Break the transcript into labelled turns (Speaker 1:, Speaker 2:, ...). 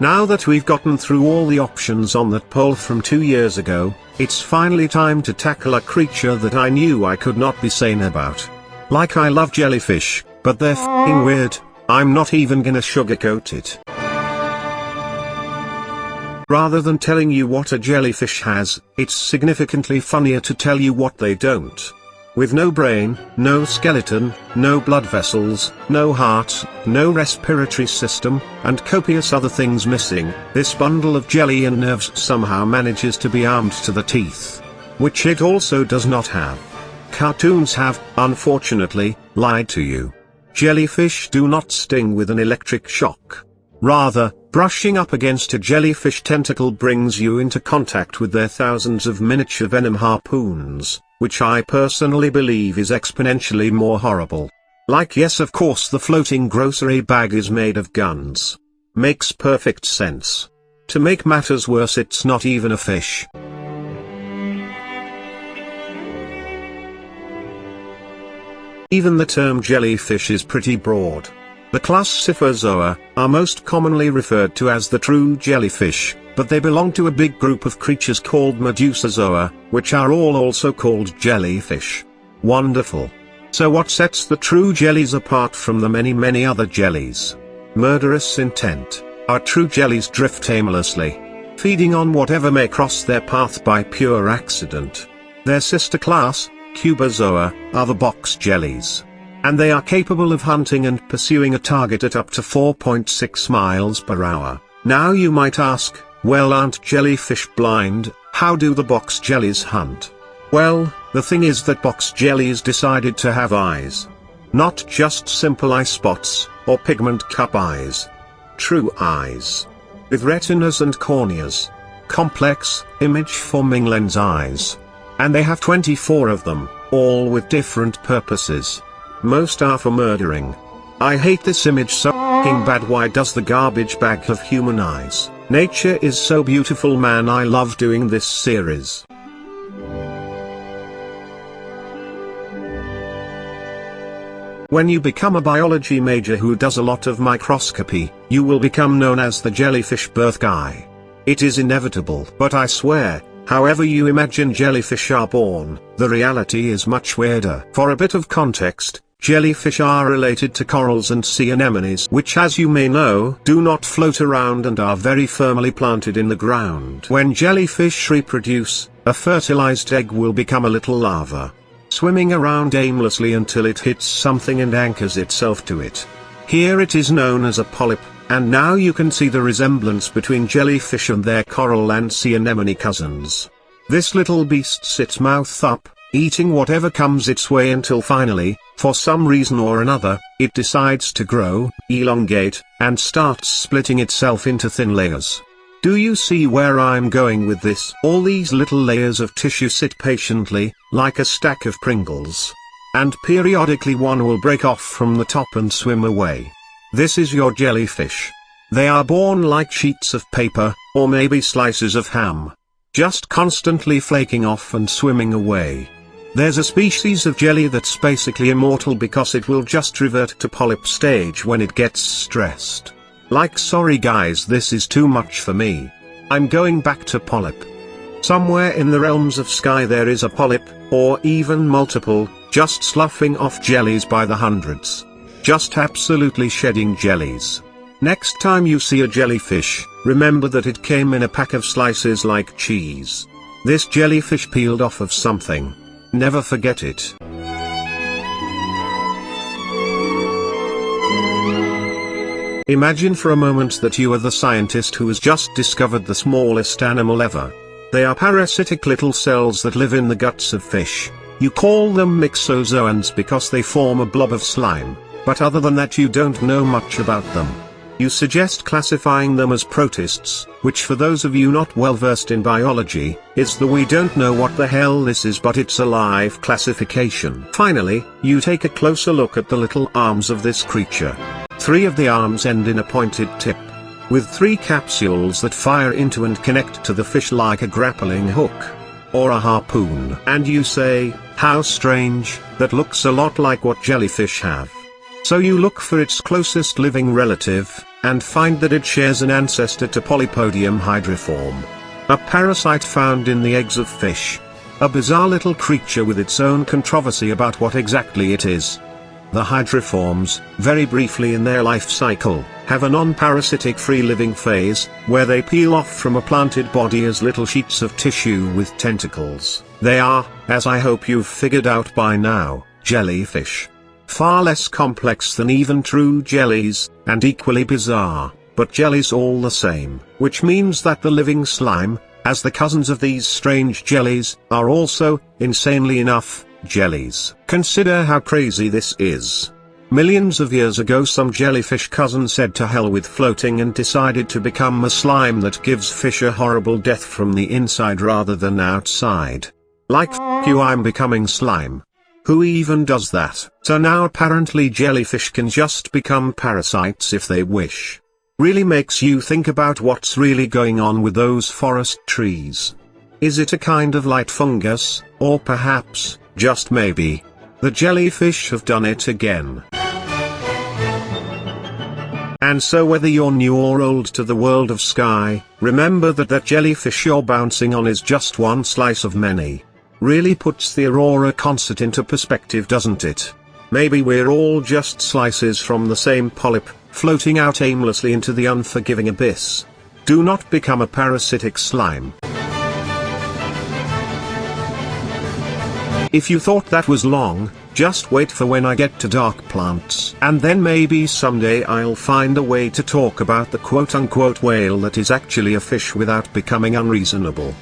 Speaker 1: Now that we've gotten through all the options on that poll from 2 years ago, it's finally time to tackle a creature that I knew I could not be sane about. Like, I love jellyfish, but they're f***ing weird. I'm not even gonna sugarcoat it. Rather than telling you what a jellyfish has, it's significantly funnier to tell you what they don't. With no brain, no skeleton, no blood vessels, no heart, no respiratory system, and copious other things missing, this bundle of jelly and nerves somehow manages to be armed to the teeth. Which it also does not have. Cartoons have, unfortunately, lied to you. Jellyfish do not sting with an electric shock. Rather, brushing up against a jellyfish tentacle brings you into contact with their thousands of miniature venom harpoons, which I personally believe is exponentially more horrible. Like, yes, of course, the floating grocery bag is made of guns. Makes perfect sense. To make matters worse, it's not even a fish. Even the term jellyfish is pretty broad. The class Scyphozoa are most commonly referred to as the true jellyfish, but they belong to a big group of creatures called Medusazoa, which are all also called jellyfish. Wonderful. So what sets the true jellies apart from the many other jellies? Murderous intent. Our true jellies drift aimlessly, feeding on whatever may cross their path by pure accident. Their sister class, Cubozoa, are the box jellies. And they are capable of hunting and pursuing a target at up to 4.6 miles per hour. Now you might ask, well, aren't jellyfish blind? How do the box jellies hunt? Well, the thing is that box jellies decided to have eyes. Not just simple eye spots, or pigment cup eyes. True eyes. With retinas and corneas. Complex, image-forming lens eyes. And they have 24 of them, all with different purposes. Most are for murdering. I hate this image so f***ing bad. Why does the garbage bag have human eyes? Nature is so beautiful, man. I love doing this series. When you become a biology major who does a lot of microscopy, you will become known as the jellyfish birth guy. It is inevitable, but I swear, however you imagine jellyfish are born, the reality is much weirder. For a bit of context, jellyfish are related to corals and sea anemones, which, as you may know, do not float around and are very firmly planted in the ground. When jellyfish reproduce, a fertilized egg will become a little larva, swimming around aimlessly until it hits something and anchors itself to it. Here it is known as a polyp, and now you can see the resemblance between jellyfish and their coral and sea anemone cousins. This little beast sits mouth up, eating whatever comes its way until finally, for some reason or another, it decides to grow, elongate, and starts splitting itself into thin layers. Do you see where I'm going with this? All these little layers of tissue sit patiently, like a stack of Pringles. And periodically one will break off from the top and swim away. This is your jellyfish. They are born like sheets of paper, or maybe slices of ham. Just constantly flaking off and swimming away. There's a species of jelly that's basically immortal because it will just revert to polyp stage when it gets stressed. Like, sorry guys, this is too much for me. I'm going back to polyp. Somewhere in the realms of sky there is a polyp, or even multiple, just sloughing off jellies by the hundreds. Just absolutely shedding jellies. Next time you see a jellyfish, remember that it came in a pack of slices like cheese. This jellyfish peeled off of something. Never forget it. Imagine for a moment that you are the scientist who has just discovered the smallest animal ever. They are parasitic little cells that live in the guts of fish. You call them myxozoans because they form a blob of slime, but other than that you don't know much about them. You suggest classifying them as protists, which for those of you not well versed in biology, is the we don't know what the hell this is but it's a live classification. Finally, you take a closer look at the little arms of this creature. 3 of the arms end in a pointed tip, with 3 capsules that fire into and connect to the fish like a grappling hook, or a harpoon. And you say, how strange, that looks a lot like what jellyfish have. So you look for its closest living relative, and find that it shares an ancestor to Polypodium hydriform, a parasite found in the eggs of fish. A bizarre little creature with its own controversy about what exactly it is. The hydriforms, very briefly in their life cycle, have a non-parasitic free-living phase, where they peel off from a planted body as little sheets of tissue with tentacles. They are, as I hope you've figured out by now, jellyfish. Far less complex than even true jellies, and equally bizarre, but jellies all the same. Which means that the living slime, as the cousins of these strange jellies, are also, insanely enough, jellies. Consider how crazy this is. Millions of years ago some jellyfish cousin said to hell with floating and decided to become a slime that gives fish a horrible death from the inside rather than outside. Like f you, I'm becoming slime. Who even does that? So now apparently jellyfish can just become parasites if they wish. Really makes you think about what's really going on with those forest trees. Is it a kind of light fungus, or perhaps, just maybe, the jellyfish have done it again? And so whether you're new or old to the world of sky, remember that jellyfish you're bouncing on is just one slice of many. Really puts the Aurora concert into perspective, doesn't it? Maybe we're all just slices from the same polyp, floating out aimlessly into the unforgiving abyss. Do not become a parasitic slime. If you thought that was long, just wait for when I get to dark plants. And then maybe someday I'll find a way to talk about the quote-unquote whale that is actually a fish without becoming unreasonable.